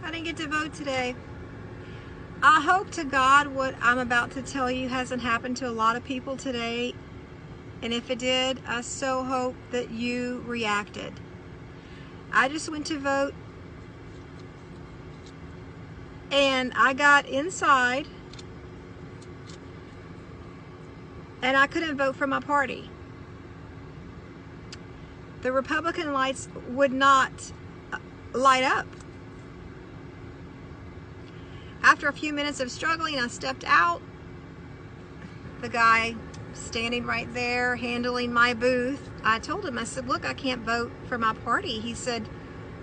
I didn't get to vote today. I hope to God what I'm about to tell you hasn't happened to a lot of people today. And if it did, I so hope that you reacted. I just went to vote and I got inside and I couldn't vote for my party. The Republican lights would not light up. After a few minutes of struggling, I stepped out. The guy standing right there handling my booth, I told him, I said, look, I can't vote for my party. He said,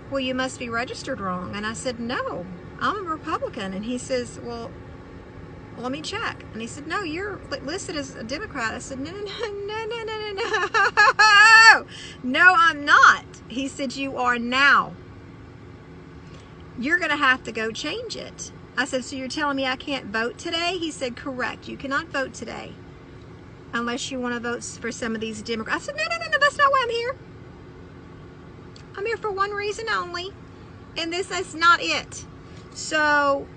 well, you must be registered wrong. And I said, no, I'm a Republican. And he says, well, let me check. And he said, no, you're listed as a Democrat. I said, no. No, I'm not. He said, you are now. You're going to have to go change it. I said, so you're telling me I can't vote today? He said, correct. You cannot vote today unless you want to vote for some of these Democrats. I said, no, that's not why I'm here. I'm here for one reason only, and this is not it. So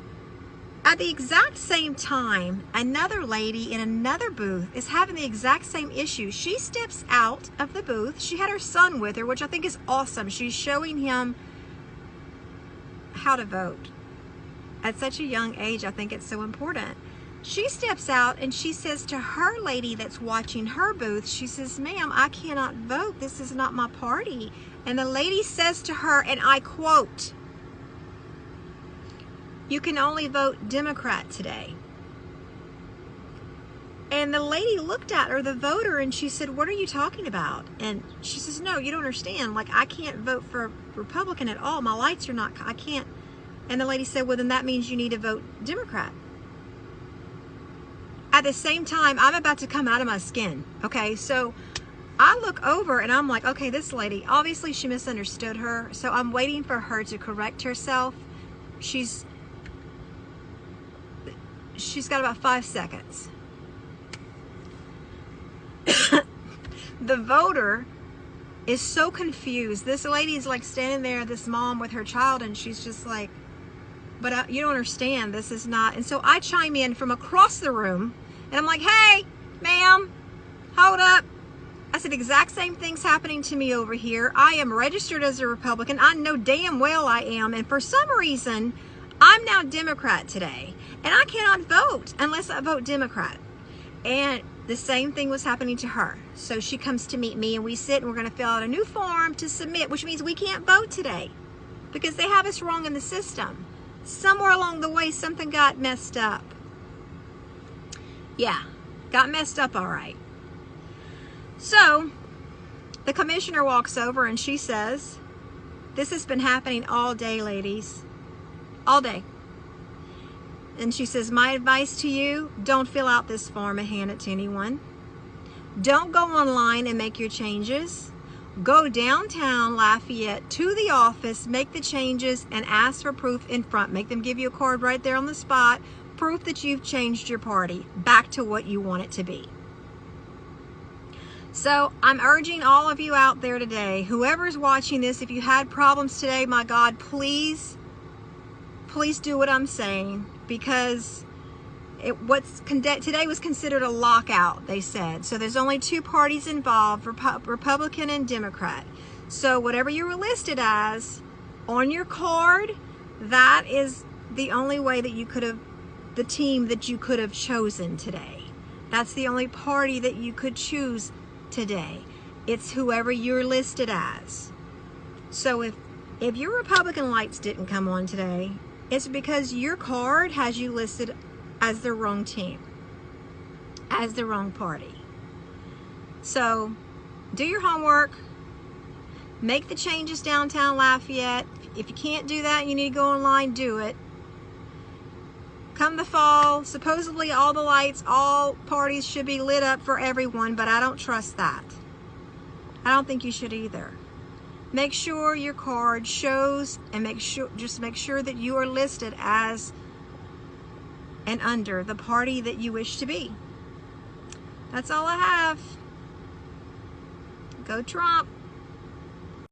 at the exact same time, another lady in another booth is having the exact same issue. She steps out of the booth. She had her son with her, which I think is awesome. She's showing him how to vote. At such a young age, I think it's so important. She steps out and she says to her lady that's watching her booth, she says, ma'am, I cannot vote. This is not my party. And the lady says to her, and I quote, you can only vote Democrat today. And the lady looked at her, the voter, and she said, what are you talking about? And she says, no, you don't understand. Like, I can't vote for Republican at all. My lights are not, I can't. And the lady said, well, then that means you need to vote Democrat. At the same time, I'm about to come out of my skin. Okay, so I look over and I'm like, okay, this lady, obviously she misunderstood her. So I'm waiting for her to correct herself. She's got about 5 seconds. The voter is so confused. This lady's like standing there, this mom with her child, and she's just like, but you don't understand, this is not. And so I chime in from across the room and I'm like, hey, ma'am, hold up. I said, exact same thing's happening to me over here. I am registered as a Republican. I know damn well I am. And for some reason, I'm now Democrat today. And I cannot vote unless I vote Democrat. And the same thing was happening to her. So she comes to meet me and we sit and we're going to fill out a new form to submit, which means we can't vote today because they have us wrong in the system. Somewhere along the way, something got messed up. Yeah, got messed up all right. So the commissioner walks over and she says, this has been happening all day, ladies. All day. And she says, my advice to you, don't fill out this form and hand it to anyone. Don't go online and make your changes. Go downtown Lafayette to the office, make the changes, and ask for proof in front. Make them give you a card right there on the spot, proof that you've changed your party back to what you want it to be. So I'm urging all of you out there today, whoever's watching this, if you had problems today, my God, please do what I'm saying, because today was considered a lockout, they said. So there's only two parties involved, Republican and Democrat. So whatever you were listed as on your card, that is the only way that you could have, the team that you could have chosen today. That's the only party that you could choose today. It's whoever you're listed as. So if your Republican lights didn't come on today, it's because your card has you listed as the wrong team, as the wrong party. So do your homework, make the changes downtown Lafayette. If you can't do that, you need to go online, do it. Come the fall, supposedly all the lights, all parties should be lit up for everyone, but I don't trust that. I don't think you should either. Make sure your card shows, and just make sure that you are listed as and under the party that you wish to be. That's all I have. Go Trump.